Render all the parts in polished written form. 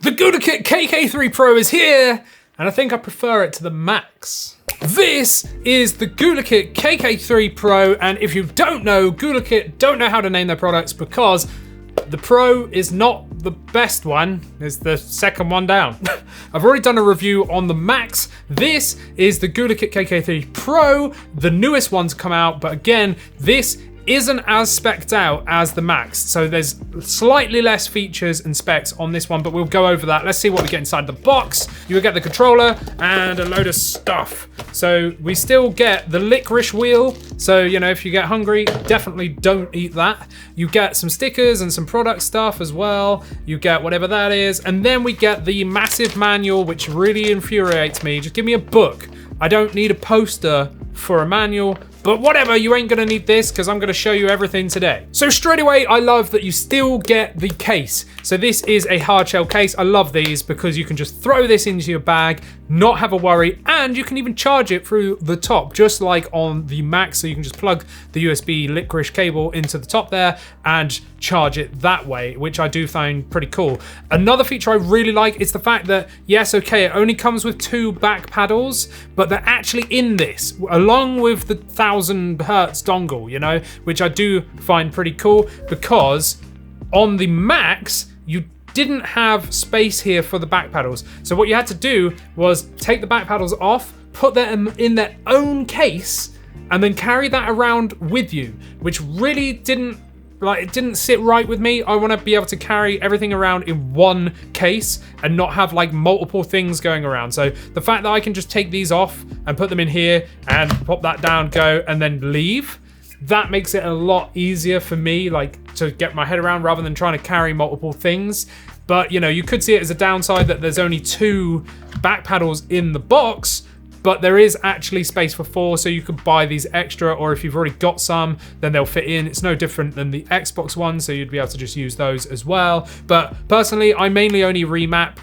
The GuliKit KK3 PRO is here, and I think I prefer it to the Max. This is the GuliKit KK3 PRO, and if you don't know, GuliKit don't know how to name their products because the Pro is not the best one, it's the second one down. I've already done a review on the Max. This is the GuliKit KK3 PRO. The newest one's come out, but again, this isn't as specced out as the Max. So there's slightly less features and specs on this one, but we'll go over that. Let's see what we get inside the box. You will get the controller and a load of stuff. So we still get the licorice wheel. So, you know, if you get hungry, definitely don't eat that. You get some stickers and some product stuff as well. You get whatever that is. And then we get the massive manual, which really infuriates me. Just give me a book. I don't need a poster for a manual. But whatever, you ain't gonna need this because I'm gonna show you everything today. So straight away, I love that you still get the case. So this is a hard shell case. I love these because you can just throw this into your bag, not have a worry, and you can even charge it through the top, just like on the Max. So you can just plug the USB licorice cable into the top there and charge it that way, which I do find pretty cool. Another feature I really like is the fact that, yes, okay, it only comes with 2 back paddles, but they're actually in this, along with the 1000 hertz dongle, you know, which I do find pretty cool because on the Max, you didn't have space here for the back paddles. So what you had to do was take the back paddles off, put them in their own case, and then carry that around with you, which really didn't sit right with me. I want to be able to carry everything around in one case and not have like multiple things going around. So the fact that I can just take these off and put them in here and pop that down, go, and then leave, that makes it a lot easier for me, like, to get my head around rather than trying to carry multiple things. But, you know, you could see it as a downside that there's only 2 back paddles in the box, but there is actually space for 4, so you could buy these extra, or if you've already got some, then they'll fit in. It's no different than the Xbox one, so you'd be able to just use those as well. But personally, I mainly only remap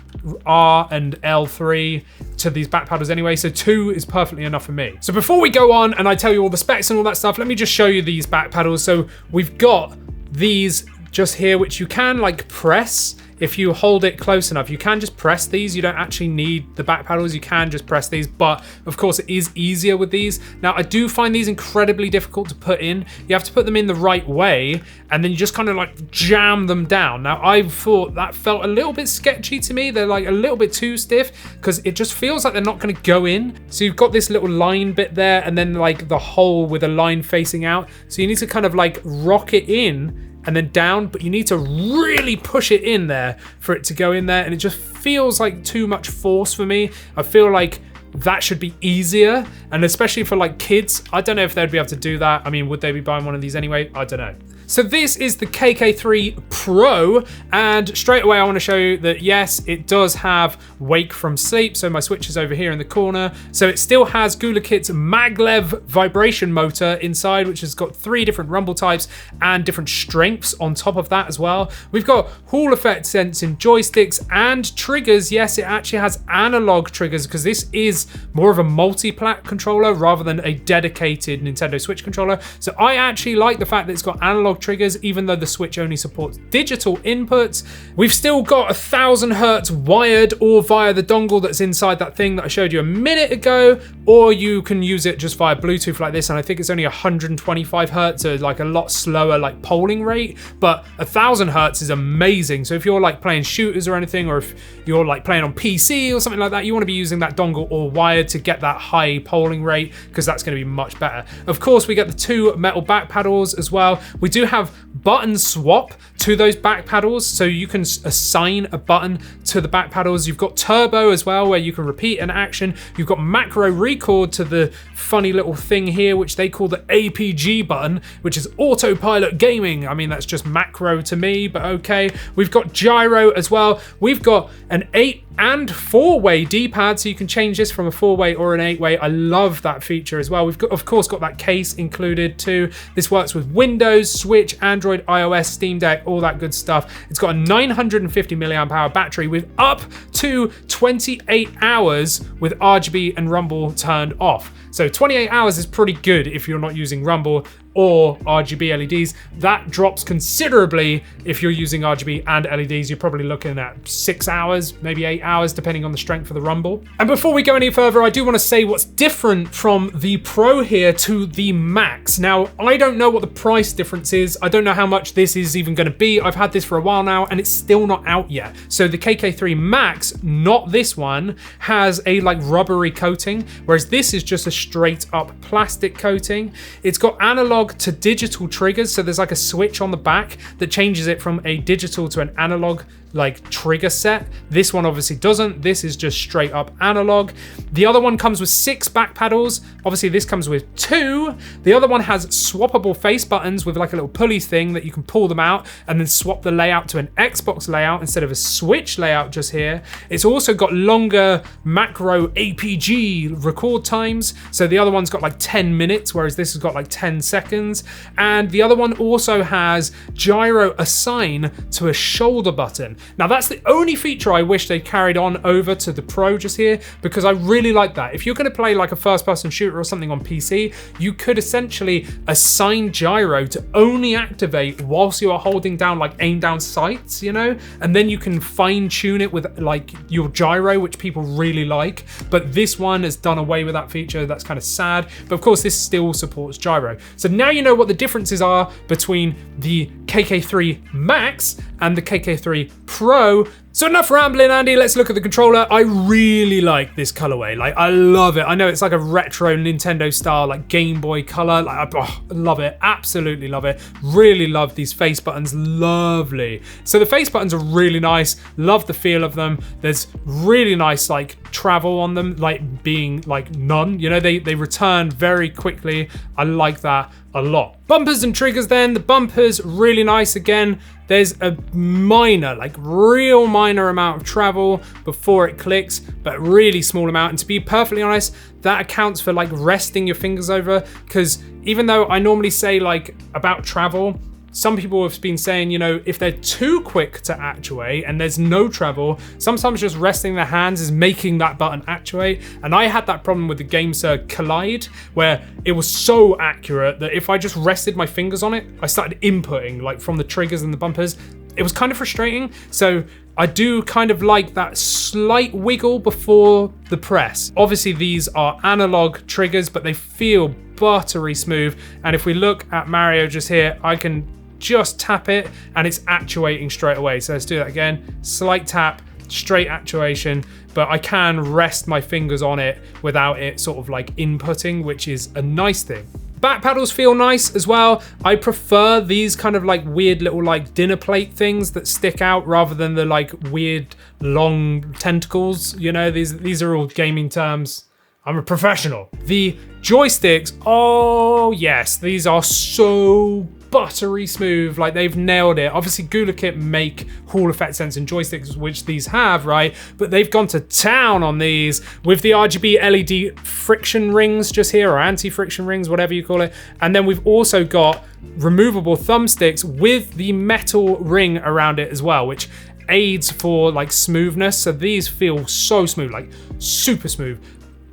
R and L3 to these back paddles anyway, so 2 is perfectly enough for me. So before we go on and I tell you all the specs and all that stuff, let me just show you these back paddles. So we've got these just here, which you can like press. If you hold it close enough, you can just press these. You don't actually need the back paddles. You can just press these, but of course it is easier with these. Now, I do find these incredibly difficult to put in. You have to put them in the right way, and then you just kind of like jam them down. Now, I thought that felt a little bit sketchy to me. They're like a little bit too stiff because it just feels like they're not going to go in. So you've got this little line bit there, and then like the hole with a line facing out. So you need to kind of like rock it in and then down, but you need to really push it in there for it to go in there, and it just feels like too much force for me. I feel like that should be easier, and especially for like kids, I don't know if they'd be able to do that. I mean, would they be buying one of these anyway? I don't know. So this is the KK3 PRO, and straight away I want to show you that yes, it does have wake from sleep. So my switch is over here in the corner. So it still has GuliKit's Maglev vibration motor inside, which has got 3 different rumble types and different strengths on top of that as well. We've got Hall effect sensing joysticks and triggers. Yes, it actually has analog triggers because this is more of a multi-plat controller rather than a dedicated Nintendo Switch controller. So I actually like the fact that it's got analog triggers, even though the Switch only supports digital inputs. We've still got 1000 hertz wired or via the dongle that's inside that thing that I showed you a minute ago, or you can use it just via Bluetooth like this, and I think it's only 125 hertz, so like a lot slower like polling rate, but 1000 hertz is amazing. So if you're like playing shooters or anything, or if you're like playing on PC or something like that, you want to be using that dongle or wired to get that high polling rate, because that's going to be much better. Of course, we get the 2 metal back paddles as well. We do have button swap to those back paddles, so you can assign a button to the back paddles. You've got turbo as well, where you can repeat an action. You've got macro record to the funny little thing here, which they call the APG button, which is autopilot gaming. I mean, that's just macro to me, but okay. We've got gyro as well. We've got an 8 and 4-way D-pad, so you can change this from a 4-way or an 8-way. I love that feature as well. We've got, of course, got that case included too. This works with Windows, Switch, Android, iOS, Steam Deck, all that good stuff. It's got a 950 milliamp hour battery with up to to 28 hours with RGB and rumble turned off. So 28 hours is pretty good if you're not using rumble or RGB LEDs. That drops considerably if you're using RGB and LEDs. You're probably looking at 6 hours, maybe 8 hours, depending on the strength of the rumble. And before we go any further, I do want to say what's different from the Pro here to the Max. Now, I don't know what the price difference is. I don't know how much this is even going to be. I've had this for a while now and it's still not out yet. So the KK3 MAX, not this one, has a like rubbery coating, whereas this is just a straight up plastic coating. It's got analog to digital triggers, so there's like a switch on the back that changes it from a digital to an analog like trigger set. This one obviously doesn't. This is just straight up analog. The other one comes with 6 back paddles. Obviously this comes with 2. The other one has swappable face buttons with like a little pulley thing that you can pull them out and then swap the layout to an Xbox layout instead of a Switch layout just here. It's also got longer macro APG record times. So the other one's got like 10 minutes, whereas this has got like 10 seconds. And the other one also has gyro assign to a shoulder button. Now that's the only feature I wish they carried on over to the Pro just here, because I really like that. If you're going to play like a first-person shooter or something on PC, you could essentially assign gyro to only activate whilst you are holding down like aim down sights, you know, and then you can fine-tune it with like your gyro, which people really like. But this one has done away with that feature. That's kind of sad, but of course this still supports gyro. So now you know what the differences are between the KK3 MAX and the KK3 Pro. So enough rambling, Andy, let's look at the controller. I really like this colorway. Like, I love it. I know it's like a retro Nintendo style, like Game Boy color. Like, I love it, absolutely love it. Really love these face buttons, lovely. So the face buttons are really nice. Love the feel of them. There's really nice like travel on them, like being like none. You know, they return very quickly. I like that a lot. Bumpers and triggers then. The bumpers, really nice again. There's a minor, like real minor amount of travel before it clicks, but really small amount. And to be perfectly honest, that accounts for like resting your fingers over, because even though I normally say like about travel, some people have been saying, you know, if they're too quick to actuate and there's no travel, sometimes just resting their hands is making that button actuate. And I had that problem with the GameSir Collide, where it was so accurate that if I just rested my fingers on it, I started inputting like from the triggers and the bumpers. It was kind of frustrating. So I do kind of like that slight wiggle before the press. Obviously these are analog triggers, but they feel buttery smooth. And if we look at Mario just here, I can just tap it and it's actuating straight away. So let's do that again. Slight tap, straight actuation, but I can rest my fingers on it without it sort of like inputting, which is a nice thing. Back paddles feel nice as well. I prefer these kind of like weird little like dinner plate things that stick out rather than the like weird long tentacles. You know, these are all gaming terms. I'm a professional. The joysticks, oh yes, these are so buttery smooth, like they've nailed it. Obviously GuliKit make Hall effect sensing joysticks, which these have, right? But they've gone to town on these with the RGB LED friction rings just here, or anti-friction rings, whatever you call it. And then we've also got removable thumbsticks with the metal ring around it as well, which aids for like smoothness. So these feel so smooth, like super smooth.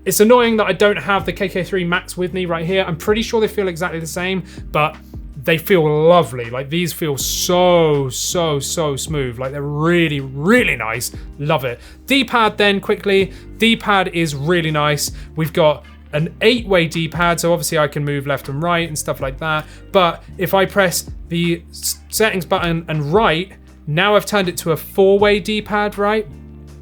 It's annoying that I don't have the KK3 MAX with me right here. I'm pretty sure they feel exactly the same, but they feel lovely. Like these feel so smooth. Like they're really, really nice. Love it. Dpad then quickly. Dpad is really nice. We've got an 8-way Dpad, so obviously I can move left and right and stuff like that. But if I press the settings button and right, now I've turned it to a 4-way Dpad, right?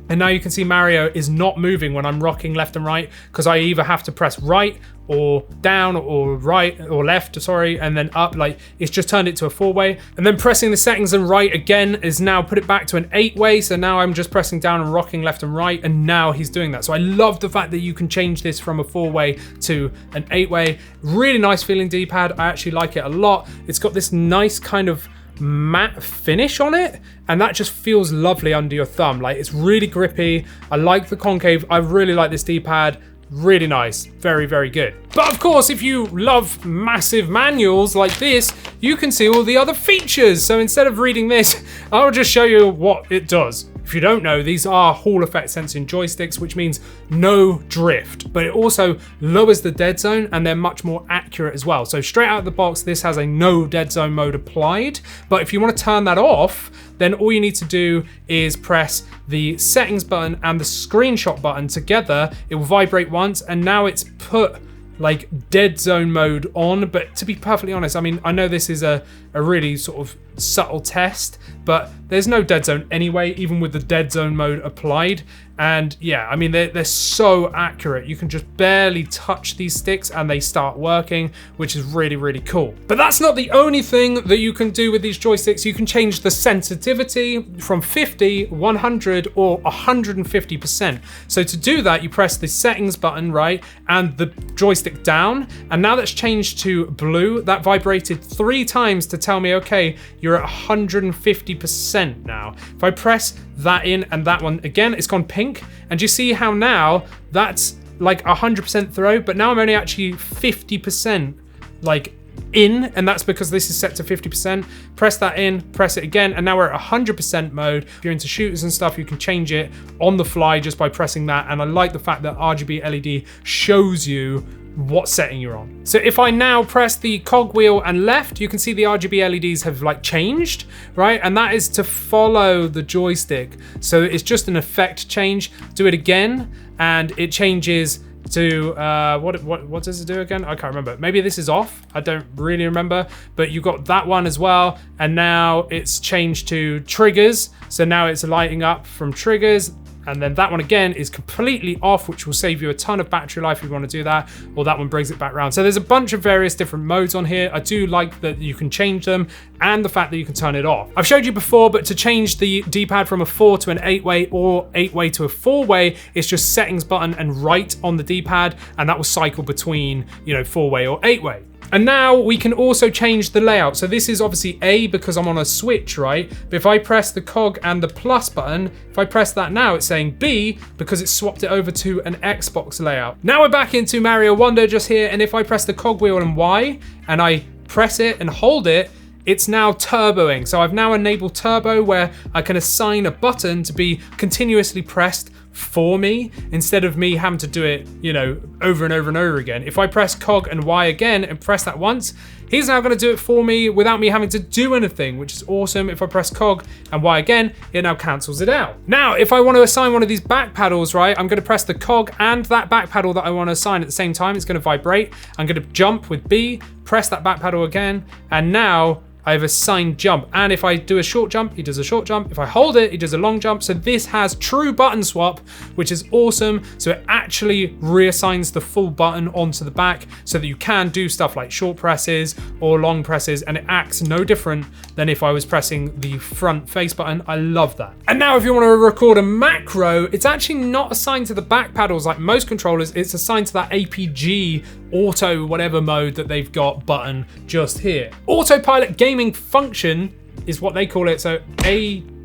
And now you can see Mario is not moving when I'm rocking left and right, because I either have to press right or down or right or left, sorry, and then up. Like it's just turned it to a 4-way. And then pressing the settings and right again is now put it back to an 8-way. So now I'm just pressing down and rocking left and right, and now he's doing that. So I love the fact that you can change this from a 4-way to an 8-way. Really nice feeling D-pad. I actually like it a lot. It's got this nice kind of matte finish on it, and that just feels lovely under your thumb. Like it's really grippy. I like the concave. I really like this D-pad. Really nice. Very, very good. But of course, if you love massive manuals like this, you can see all the other features. So instead of reading this, I'll just show you what it does. If you don't know, these are Hall effect sensing joysticks, which means no drift, but it also lowers the dead zone and they're much more accurate as well. So straight out of the box, this has a no dead zone mode applied, but if you want to turn that off, then all you need to do is press the settings button and the screenshot button together. It will vibrate once, and now it's put like dead zone mode on. But to be perfectly honest, I mean, I know this is a really sort of subtle test, but there's no dead zone anyway, even with the dead zone mode applied. And yeah, I mean, they're so accurate. You can just barely touch these sticks and they start working, which is really, really cool. But that's not the only thing that you can do with these joysticks. You can change the sensitivity from 50, 100, or 150%. So to do that, you press the settings button, right, and the joystick down. And now that's changed to blue. That vibrated 3 times to tell me, okay, you're at 150% now. If I press that in and that one again, it's gone pink. And you see how now that's like 100% throw, but now I'm only actually 50% like in, and that's because this is set to 50%. Press that in, press it again, and now we're at 100% mode. If you're into shooters and stuff, you can change it on the fly just by pressing that. And I like the fact that RGB LED shows you what setting you're on. So if I now press the cog wheel and left, you can see the RGB LEDs have like changed, right? And that is to follow the joystick. So it's just an effect change. Do it again, and it changes to what does it do again? I can't remember. Maybe this is off. I don't really remember, but you got that one as well. And now it's changed to triggers. So now it's lighting up from triggers. And then that one again is completely off, which will save you a ton of battery life if you want to do that, or that one brings it back around. So there's a bunch of various different modes on here. I do like that you can change them and the fact that you can turn it off. I've showed you before, but to change the D-pad from a 4 to an 8-way or 8-way to a 4-way, it's just settings button and right on the D-pad, and that will cycle between, you know, 4-way or 8-way. And now we can also change the layout. So this is obviously A because I'm on a switch, right? But if I press the cog and the plus button, if I press that now, it's saying B because it swapped it over to an Xbox layout. Now we're back into Mario Wonder just here. And if I press the cog wheel and Y and I press it and hold it, it's now turboing. So I've now enabled turbo where I can assign a button to be continuously pressed for me instead of me having to do it, you know, over and over and over again. If I press cog and Y again and press that once, he's now going to do it for me without me having to do anything, which is awesome. If I press cog and Y again, it now cancels it out. Now, if I want to assign one of these back paddles, right, I'm going to press the cog and that back paddle that I want to assign at the same time. It's going to vibrate. I'm going to jump with B, press that back paddle again, and now I've assigned jump. And if I do a short jump, he does a short jump. If I hold it, he does a long jump. So this has true button swap, which is awesome. So it actually reassigns the full button onto the back so that you can do stuff like short presses or long presses, and it acts no different than if I was pressing the front face button. I love that. And now if you want to record a macro, it's actually not assigned to the back paddles like most controllers. It's assigned to that APG auto whatever mode that they've got button just here. Autopilot gaming function is what they call it. So APGF,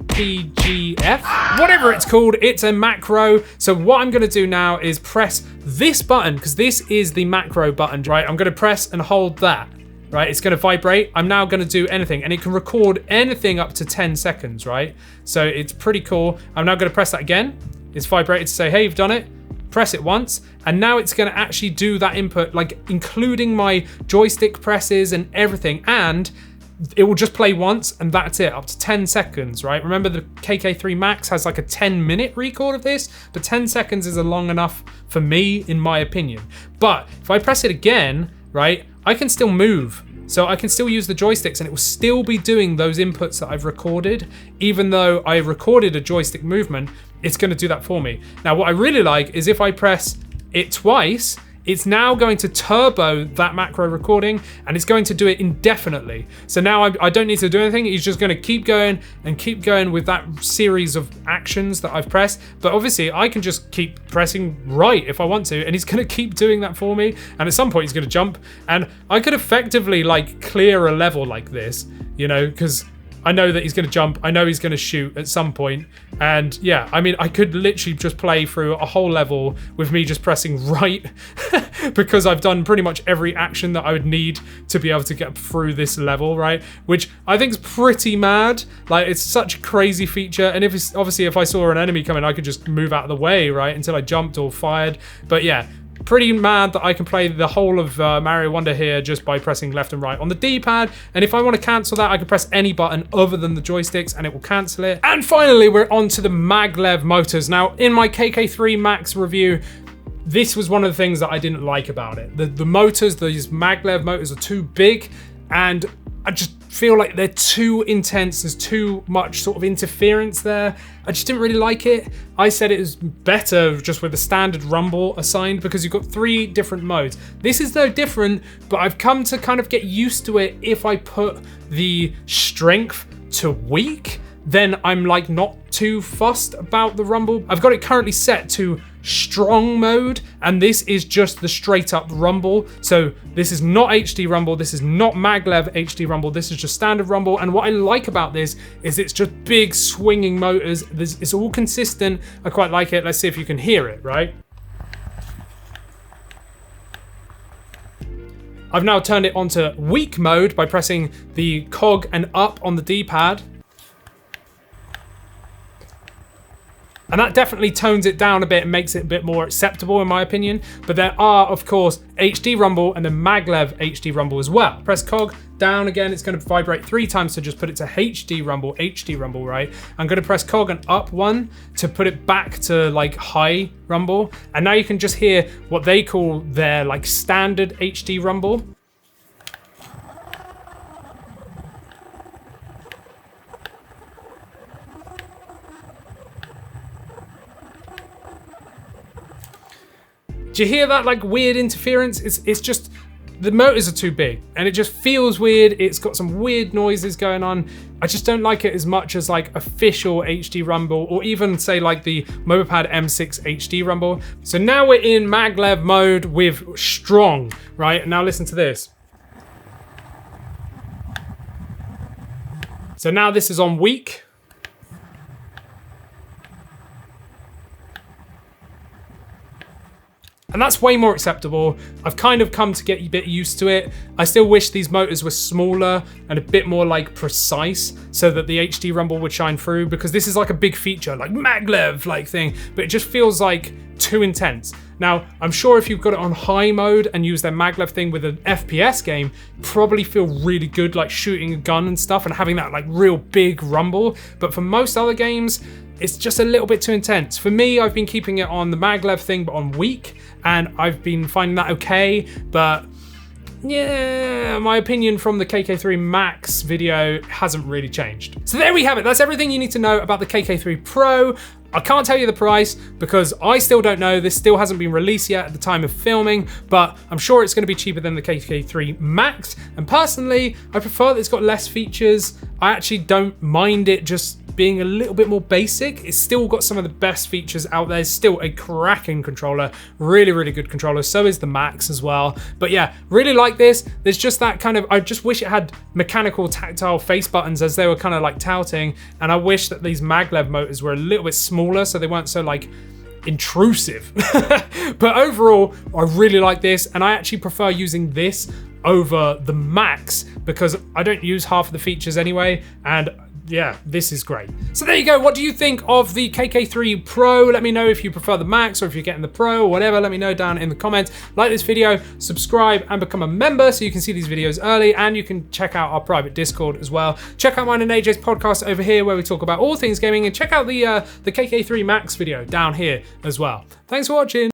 whatever it's called, it's a macro. So what I'm going to do now is press this button because this is the macro button, right? I'm going to press and hold that. Right, it's going to vibrate. I'm now going to do anything, and it can record anything up to 10 seconds, right? So it's pretty cool. I'm now going to press that again. It's vibrated to say, hey, you've done it. Press it once, and now it's going to actually do that input, like including my joystick presses and everything, and it will just play once, and that's it, up to 10 seconds, right? Remember the KK3 MAX has like a 10-minute record of this, but 10 seconds is long enough for me, in my opinion. But if I press it again, right, I can still move. So I can still use the joysticks and it will still be doing those inputs that I've recorded. Even though I recorded a joystick movement, it's going to do that for me. Now, what I really like is if I press it twice, it's now going to turbo that macro recording and it's going to do it indefinitely. So now I don't need to do anything. He's just going to keep going and keep going with that series of actions that I've pressed. But obviously I can just keep pressing right if I want to, and he's going to keep doing that for me. And at some point he's going to jump, and I could effectively like clear a level like this, you know, because I know that he's going to jump. I know he's going to shoot at some point. And yeah, I mean, I could literally just play through a whole level with me just pressing right because I've done pretty much every action that I would need to be able to get through this level, right? Which I think is pretty mad. Like, it's such a crazy feature. And if it's, obviously if I saw an enemy coming, I could just move out of the way, right? Until I jumped or fired. But yeah, pretty mad that I can play the whole of Mario Wonder here just by pressing left and right on the D-pad. And if I want to cancel that, I can press any button other than the joysticks and it will cancel it. And finally, we're on to the Maglev motors. Now, in my KK3 MAX review, this was one of the things that I didn't like about it. The motors, these Maglev motors are too big, and I just feel like they're too intense. There's too much sort of interference there. I just didn't really like it. I said it was better just with the standard rumble assigned because you've got 3 different modes. This is no different, but I've come to kind of get used to it. If I put the strength to weak, then I'm like not too fussed about the rumble. I've got it currently set to strong mode, and this is just the straight up rumble. So this is not HD rumble, this is not Maglev HD rumble, this is just standard rumble. And what I like about this is it's just big swinging motors. It's all consistent. I quite like it. Let's see if you can hear it, right? I've now turned it onto weak mode by pressing the cog and up on the D-pad. And that definitely tones it down a bit and makes it a bit more acceptable in my opinion. But there are, of course, HD rumble and then Maglev HD rumble as well. Press cog down again, it's going to vibrate 3 times to just put it to HD rumble, right? I'm going to press cog and up 1 to put it back to like high rumble. And now you can just hear what they call their like standard HD rumble. Do you hear that like weird interference? It's just, the motors are too big and it just feels weird. It's got some weird noises going on. I just don't like it as much as like official HD rumble or even say like the Dpad M6 HD rumble. So now we're in Maglev mode with strong, right? Now listen to this. So now this is on weak. And that's way more acceptable. I've kind of come to get a bit used to it. I still wish these motors were smaller and a bit more like precise so that the HD rumble would shine through, because this is like a big feature, like Maglev like thing, but it just feels like too intense. Now, I'm sure if you've got it on high mode and use their Maglev thing with an FPS game, probably feel really good like shooting a gun and stuff and having that like real big rumble. But for most other games, it's just a little bit too intense. For me, I've been keeping it on the Maglev thing, but on weak, and I've been finding that okay, but yeah, my opinion from the KK3 MAX video hasn't really changed. So there we have it. That's everything you need to know about the KK3 Pro. I can't tell you the price because I still don't know. This still hasn't been released yet at the time of filming, but I'm sure it's going to be cheaper than the KK3 MAX. And personally, I prefer that it's got less features. I actually don't mind it just being a little bit more basic. It's still got some of the best features out there. It's still a cracking controller, really, really good controller. So is the Max as well. But yeah, really like this. There's just that kind of, I just wish it had mechanical tactile face buttons as they were kind of like touting. And I wish that these Maglev motors were a little bit smaller so they weren't so like intrusive. But overall, I really like this. And I actually prefer using this over the Max because I don't use half of the features anyway. And yeah, this is great. So there you go. What do you think of the KK3 Pro? Let me know if you prefer the Max or if you're getting the Pro or whatever. Let me know down in the comments. Like this video, subscribe and become a member so you can see these videos early, and you can check out our private Discord as well. Check out mine and AJ's podcast over here where we talk about all things gaming, and check out the KK3 MAX video down here as well. Thanks for watching.